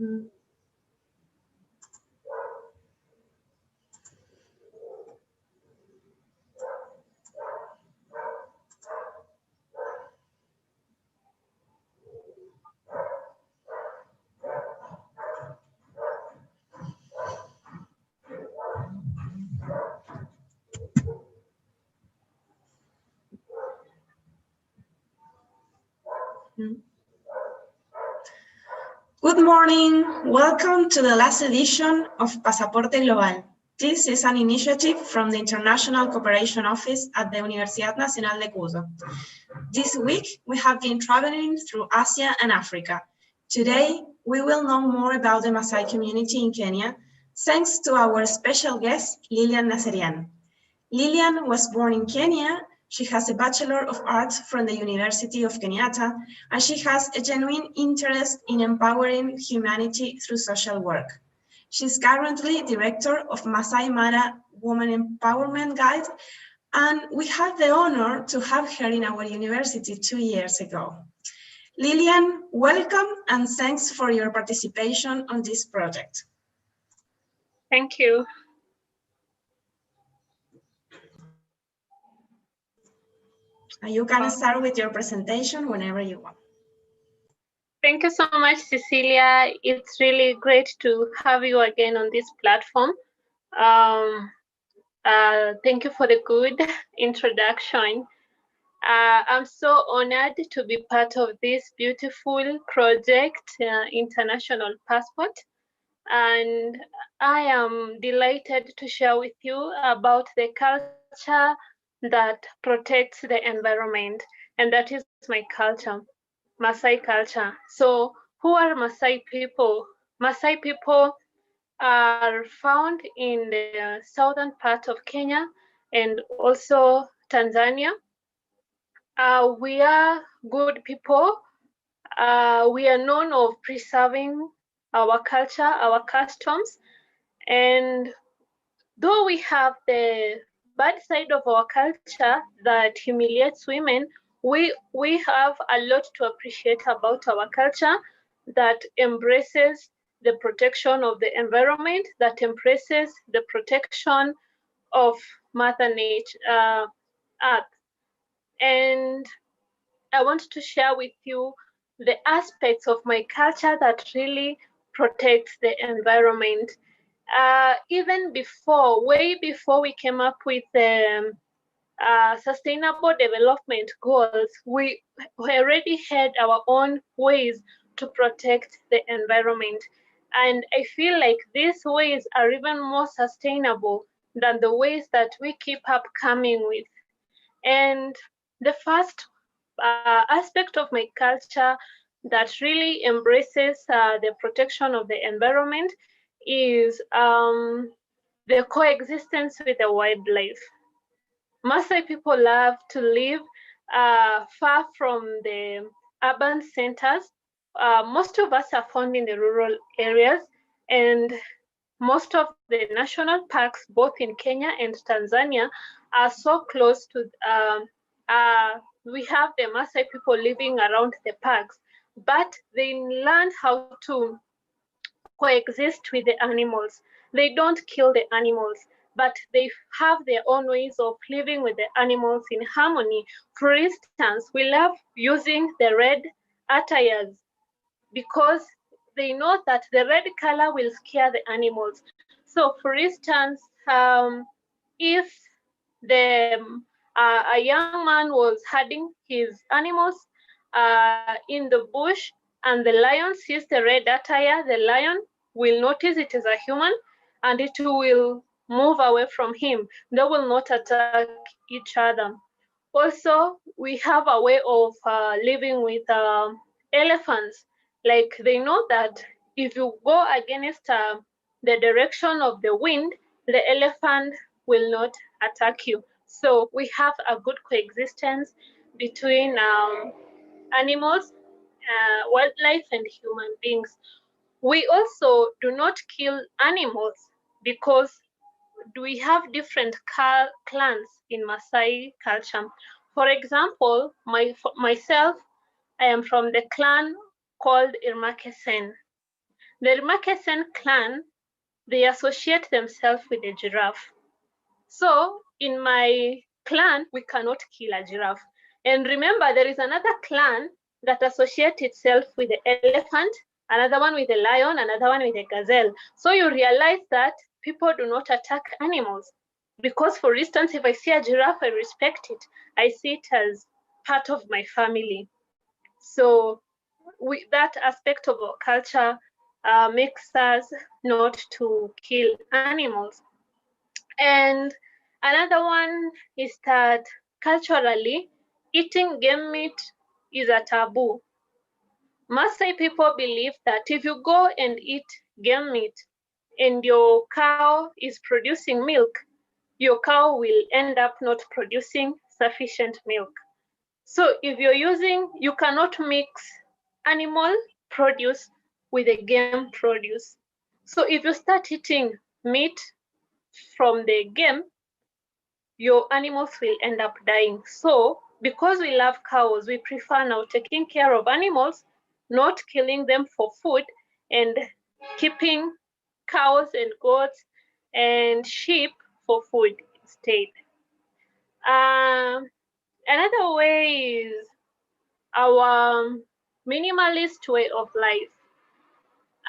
Good morning. Welcome to the last edition of Pasaporte Global. This is an initiative from the International Cooperation Office at the Universidad Nacional de Cuyo. This week, we have been traveling through Asia and Africa. Today, we will know more about the Maasai community in Kenya, thanks to our special guest, Lilian Naserian. Lilian was born in Kenya. She has a Bachelor of Arts from the University of Kenyatta, and she has a genuine interest in empowering humanity through social work. She's currently director of Masai Mara Women Empowerment Guide, and we had the honor to have her in our university 2 years ago. Lilian, welcome, and thanks for your participation on this project. Thank you. You can start with your presentation whenever you want. Thank you so much, Cecilia. It's really great to have you again on this platform. Thank you for the good introduction. I'm so honored to be part of this beautiful project, International Passport. And I am delighted to share with you about the culture that protects the environment, and that is my culture, Maasai culture. So who are Maasai people? Maasai people are found in the southern part of Kenya and also Tanzania. We are good people. We are known of preserving our culture, our customs, and though we have the bad side of our culture that humiliates women, we have a lot to appreciate about our culture that embraces the protection of the environment, that embraces the protection of Mother Nature, Earth. And I want to share with you the aspects of my culture that really protects the environment. Even before, way before we came up with the sustainable development goals, we already had our own ways to protect the environment. And I feel like these ways are even more sustainable than the ways that we keep up coming with. And the first aspect of my culture that really embraces the protection of the environment is the coexistence with the wildlife. Maasai people love to live far from the urban centers. Most of us are found in the rural areas, and most of the national parks, both in Kenya and Tanzania, are so close to, we have the Maasai people living around the parks, but they learned how to coexist with the animals. They don't kill the animals, but they have their own ways of living with the animals in harmony. For instance, we love using the red attires because they know that the red color will scare the animals. So for instance, if a young man was herding his animals in the bush and the lion sees the red attire, the lion will notice it is a human and it will move away from him. They will not attack each other. Also, we have a way of living with elephants. Like they know that if you go against the direction of the wind, the elephant will not attack you. So we have a good coexistence between animals, wildlife, and human beings. We also do not kill animals because we have different clans in Maasai culture. For example, myself, I am from the clan called Irmakesen. the Murchison clan, they associate themselves with a giraffe. So in my clan, we cannot kill a giraffe. And remember, there is another clan that associates itself with the elephant, another one with a lion, another one with a gazelle. So you realize that people do not attack animals. Because, for instance, if I see a giraffe, I respect it. I see it as part of my family. So that aspect of our culture makes us not to kill animals. And another one is that culturally, eating game meat is a taboo. Maasai people believe that if you go and eat game meat and your cow is producing milk, your cow will end up not producing sufficient milk. So if you cannot mix animal produce with a game produce. So if you start eating meat from the game, your animals will end up dying. So because we love cows, we prefer now taking care of animals, not killing them for food, and keeping cows and goats and sheep for food instead. Another way is our minimalist way of life.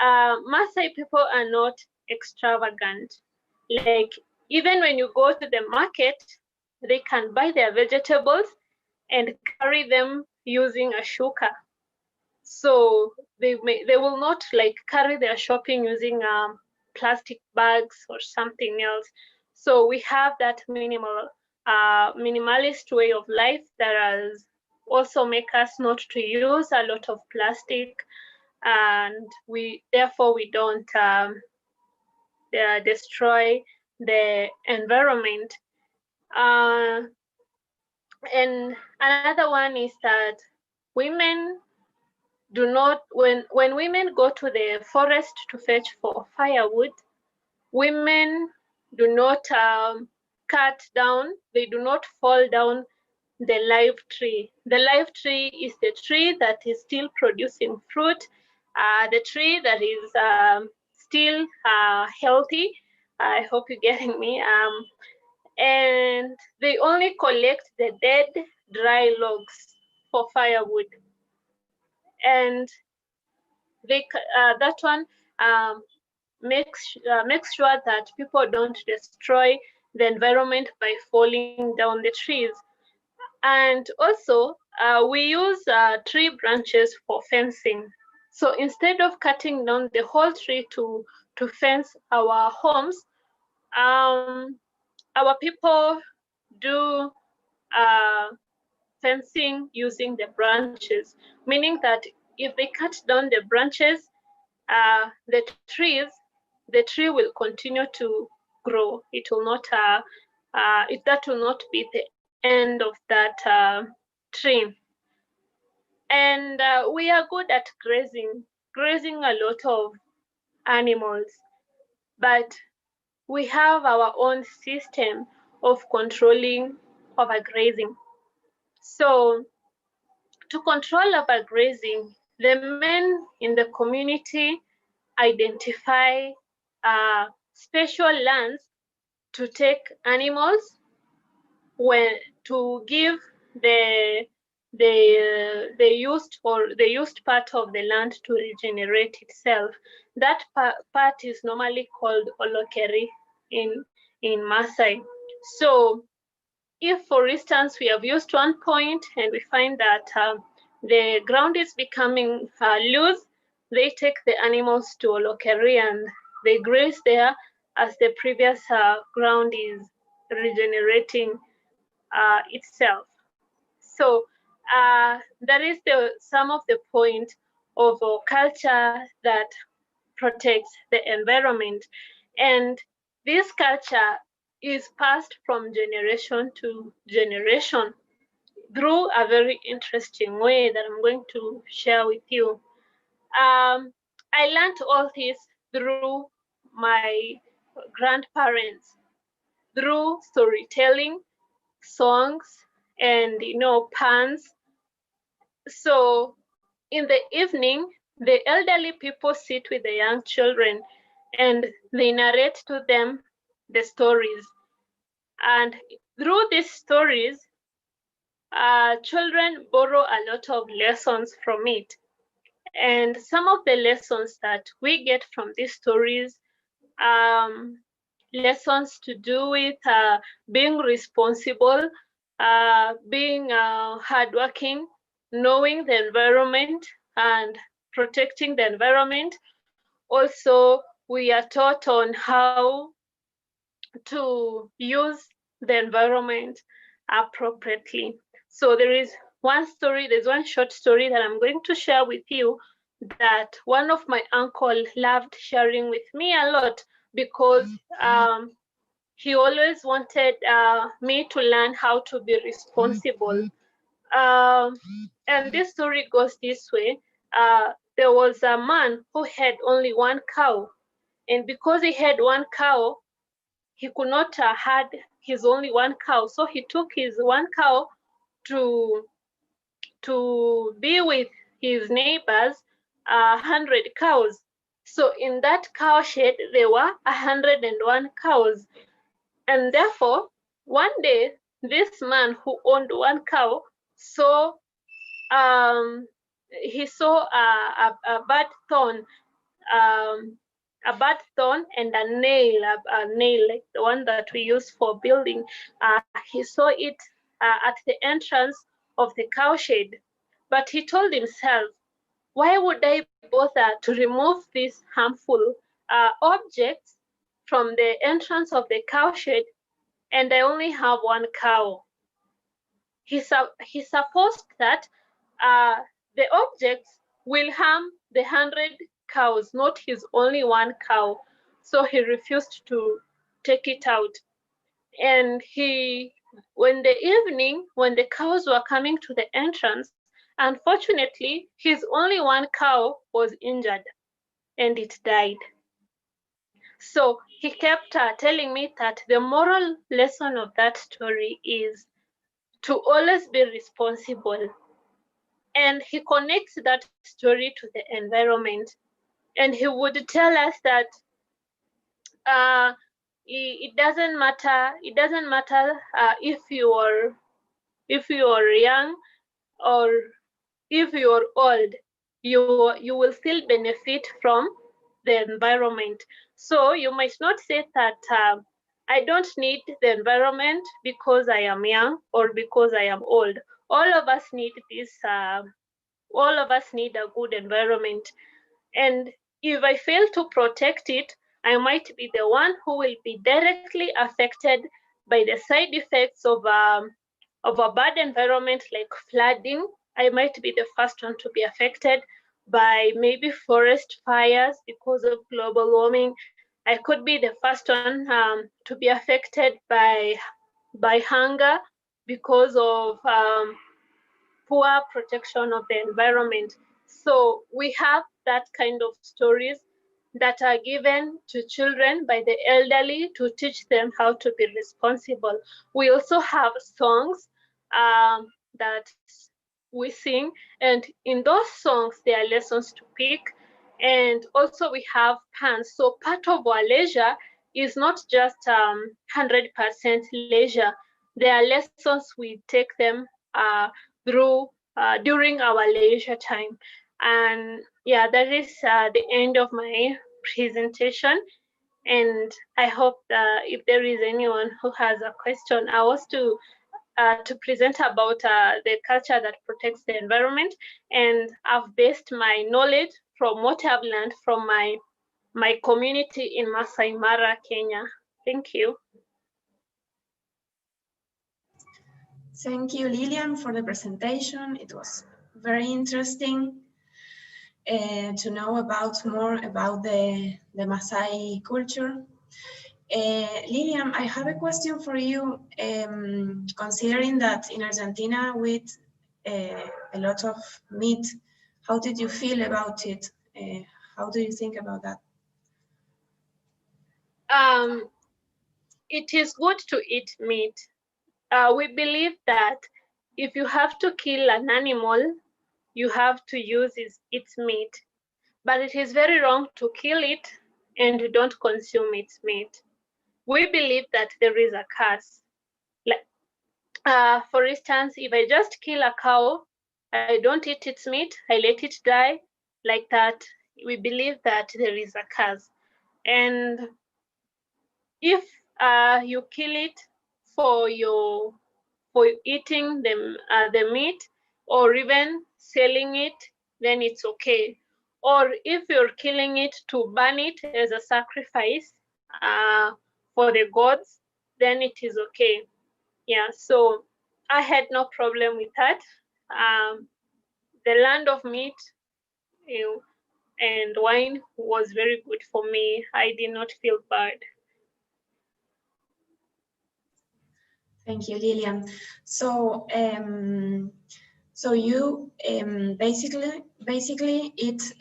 Maasai people are not extravagant. Like, even when you go to the market, they can buy their vegetables and carry them using a shuka. So they will not like carry their shopping using plastic bags or something else. So we have that minimalist way of life that has also make us not to use a lot of plastic, and therefore we don't destroy the environment. And another one is that women do not, when women go to the forest to fetch for firewood, women do not cut down, they do not fall down the live tree. The live tree is the tree that is still producing fruit, the tree that is still healthy. I hope you're getting me. And they only collect the dead, dry logs for firewood. And that one makes sure that people don't destroy the environment by falling down the trees. And also, we use tree branches for fencing. So instead of cutting down the whole tree to fence our homes, our people do fencing using the branches, meaning that if they cut down the branches, the tree will continue to grow. It will not, that will not be the end of that tree. And we are good at grazing a lot of animals, but we have our own system of controlling overgrazing. So to control overgrazing, the men in the community identify special lands to take animals, to give the used part of the land to regenerate itself. That part is normally called olokeri in Maasai. So if, for instance, we have used one point and we find that the ground is becoming loose, they take the animals to olokeri and they graze there as the previous ground is regenerating itself. So that is some of the point of a culture that protects the environment. And this culture is passed from generation to generation through a very interesting way that I'm going to share with you. I learned all this through my grandparents, through storytelling, songs, and puns. So in the evening, the elderly people sit with the young children and they narrate to them the stories. And through these stories, children borrow a lot of lessons from it. And some of the lessons that we get from these stories, lessons to do with being responsible, being hardworking, knowing the environment and protecting the environment. Also, we are taught on how to use the environment appropriately. So there's one short story that I'm going to share with you that one of my uncle loved sharing with me a lot because he always wanted me to learn how to be responsible. And this story goes this way. There was a man who had only one cow, and because he had one cow, he could not had his only one cow. So he took his one cow to be with his neighbors, 100 cows. So in that cow shed, there were 101 cows. And therefore, one day, this man who owned one cow saw he saw a bad thorn, and a nail like the one that we use for building. He saw it at the entrance of the cow shed, but he told himself, why would I bother to remove these harmful objects from the entrance of the cow shed, and I only have one cow? He supposed that the objects will harm the 100 cows, not his only one cow. So he refused to take it out. And when the evening, when the cows were coming to the entrance, unfortunately, his only one cow was injured and it died. So he kept telling me that the moral lesson of that story is to always be responsible. And he connects that story to the environment. And he would tell us that it doesn't matter if you are young or if you are old, you will still benefit from the environment. So you might not say that I don't need the environment because I am young or because I am old. All of us need this. All of us need a good environment. And if I fail to protect it, I might be the one who will be directly affected by the side effects of a bad environment like flooding. I might be the first one to be affected by maybe forest fires because of global warming. I could be the first one to be affected by hunger because of poor protection of the environment. So we have that kind of stories that are given to children by the elderly to teach them how to be responsible. We also have songs that we sing, and in those songs there are lessons to pick. And also we have plans. So part of our leisure is not just 100% leisure. There are lessons we take them through during our leisure time. And yeah, that is the end of my presentation. And I hope that if there is anyone who has a question, I was to present about the culture that protects the environment. And I've based my knowledge from what I've learned from my community in Masai Mara, Kenya. Thank you. Thank you, Lilian, for the presentation. It was very interesting to know more about the Maasai culture. Lilian, I have a question for you. Considering that in Argentina we eat a lot of meat, how did you feel about it? How do you think about that? It is good to eat meat. We believe that if you have to kill an animal, you have to use its meat. but it is very wrong to kill it and don't consume its meat. We believe that there is a curse. Like, for instance, if I just kill a cow, I don't eat its meat, I let it die, like that, we believe that there is a curse. And if you kill it for eating the meat, or even selling it, then it's okay. Or if you're killing it to burn it as a sacrifice for the gods, then it is okay. Yeah, so I had no problem with that. The land of meat, you know, and wine was very good for me. I did not feel bad. Thank you, Lilian. So, so you basically eat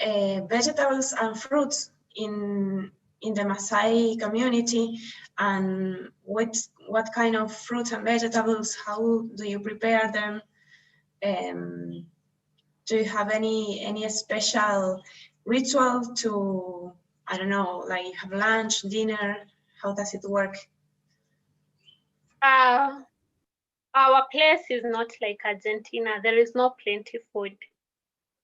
vegetables and fruits in the Maasai community, and what kind of fruits and vegetables? How do you prepare them? Do you have any special ritual to, I don't know, like have lunch, dinner? How does it work? Our place is not like Argentina. There is no plenty food.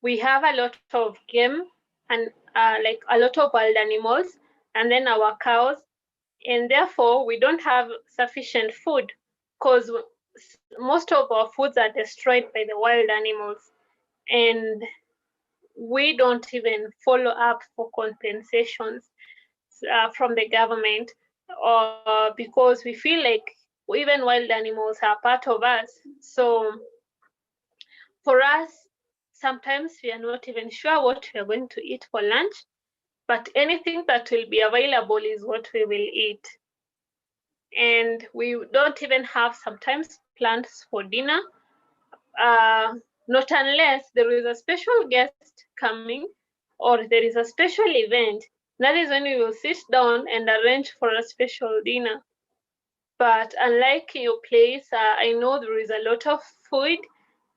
We have a lot of game and like a lot of wild animals, and then our cows, and therefore we don't have sufficient food because most of our foods are destroyed by the wild animals, and we don't even follow up for compensations from the government, or because we feel like even wild animals are part of us. So for us, sometimes we are not even sure what we are going to eat for lunch, but anything that will be available is what we will eat. And we don't even have sometimes plans for dinner, not unless there is a special guest coming or there is a special event. That is when we will sit down and arrange for a special dinner. But unlike your place, I know there is a lot of food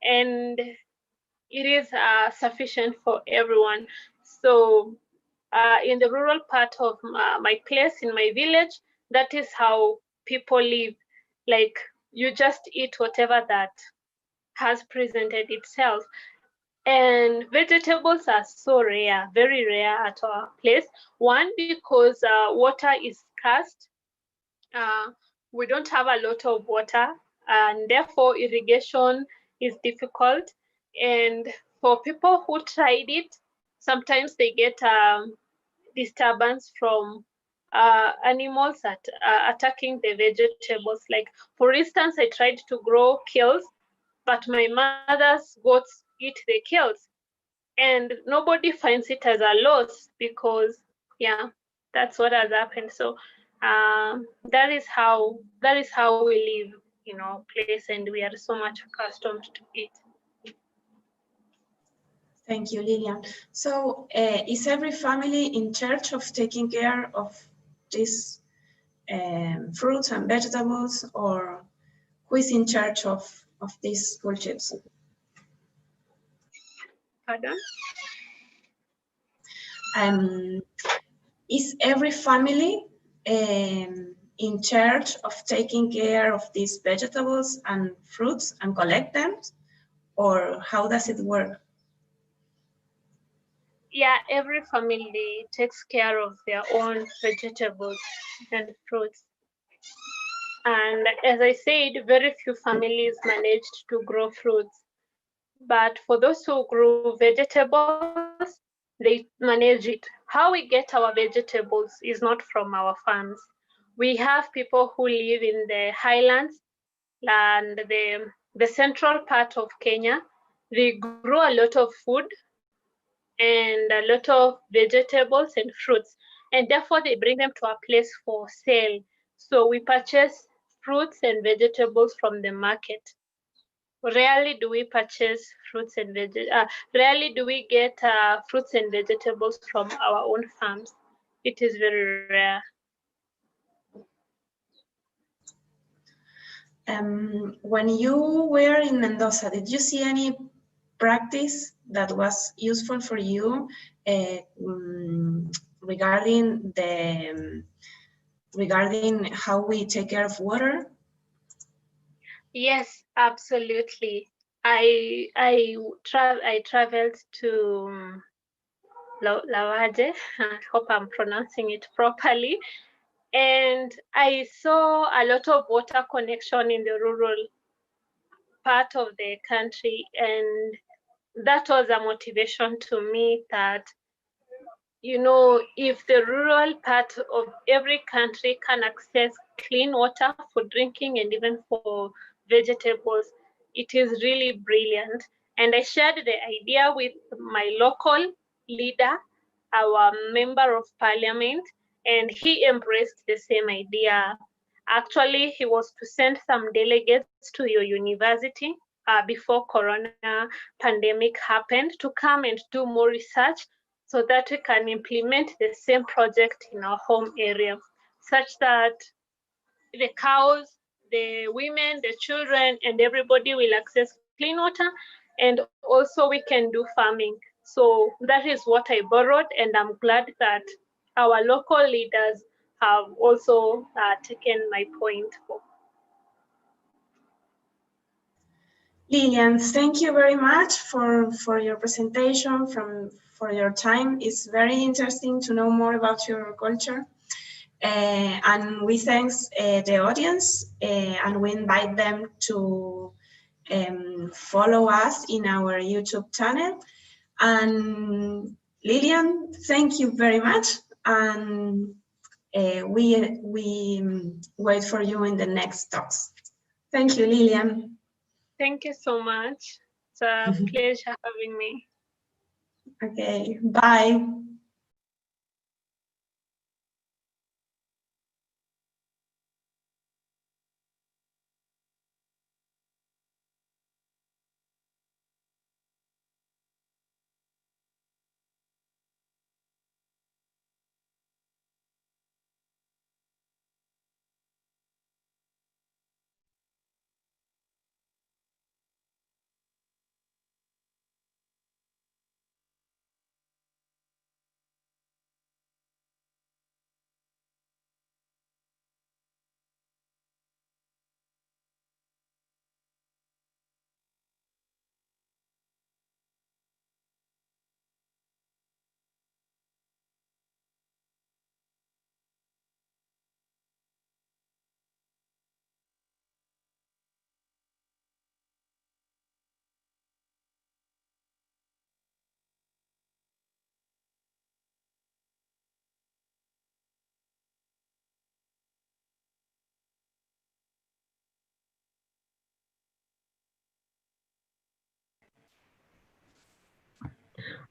and it is sufficient for everyone. So in the rural part of my place, in my village, that is how people live. Like, you just eat whatever that has presented itself. And vegetables are so rare, very rare at our place. One, because water is scarce. We don't have a lot of water, and therefore irrigation is difficult. And for people who tried it, sometimes they get disturbance from animals attacking the vegetables. Like, for instance, I tried to grow kales, but my mother's goats eat the kales, and nobody finds it as a loss because, yeah, that's what has happened. So that is how we live in our place, and we are so much accustomed to it. Thank you, Lilian. So is every family in charge of taking care of these fruits and vegetables, or who is in charge of these cultures? Pardon? Is every family in charge of taking care of these vegetables and fruits and collect them, or how does it work? Yeah, every family takes care of their own vegetables and fruits. And as I said, very few families managed to grow fruits. But for those who grew vegetables, they manage it. How we get our vegetables is not from our farms. We have people who live in the highlands and the central part of Kenya. They grow a lot of food and a lot of vegetables and fruits, and therefore they bring them to our place for sale. So we purchase fruits and vegetables from the market. Rarely do we purchase fruits and rarely do we get fruits and vegetables from our own farms. It is very rare. When you were in Mendoza, did you see any practice that was useful for you regarding how we take care of water? Yes, absolutely. I traveled to Lawaje. I hope I'm pronouncing it properly. And I saw a lot of water connection in the rural part of the country, and that was a motivation to me that, you know, if the rural part of every country can access clean water for drinking and even for vegetables, it is really brilliant. And I shared the idea with my local leader, our member of parliament, and he embraced the same idea. Actually, he was to send some delegates to your university before Corona pandemic happened to come and do more research so that we can implement the same project in our home area, such that the cows, the women, the children, and everybody will access clean water, and also we can do farming. So that is what I borrowed, and I'm glad that our local leaders have also taken my point. Lilian, thank you very much for your presentation, for your time. It's very interesting to know more about your culture. And we thank the audience, and we invite them to follow us in our YouTube channel. And Lilian, thank you very much. And we wait for you in the next talks. Thank you, Lilian. Thank you so much. It's a pleasure having me. Okay, bye.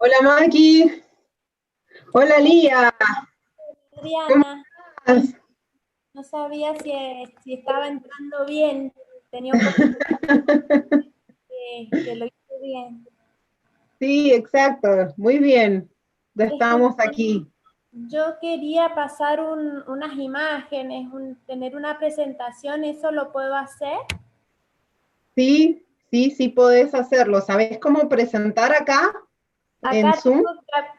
Hola Maki. Hola Lía. Adriana, ¿Cómo estás? no sabía si estaba entrando bien, tenía un poquito que lo hice bien. Sí, exacto. Muy bien. Ya estamos aquí. Yo quería pasar unas imágenes, tener una presentación, ¿eso lo puedo hacer? Sí, sí podés hacerlo. ¿Sabés cómo presentar acá en Acá Zoom?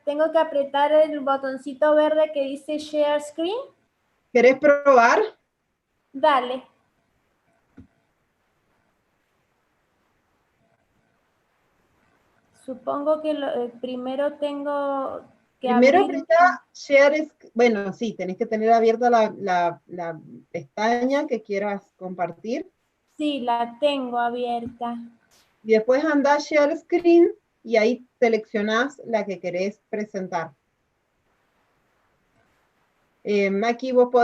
tengo que apretar el botoncito verde que dice Share Screen. ¿Querés probar? Dale. Supongo que primero tengo que Primero abrir. apreta Share. Bueno, sí, tenés que tener abierta la pestaña que quieras compartir. Sí, la tengo abierta. Y después anda a Share Screen y ahí seleccionás la que querés presentar. Maki, vos podés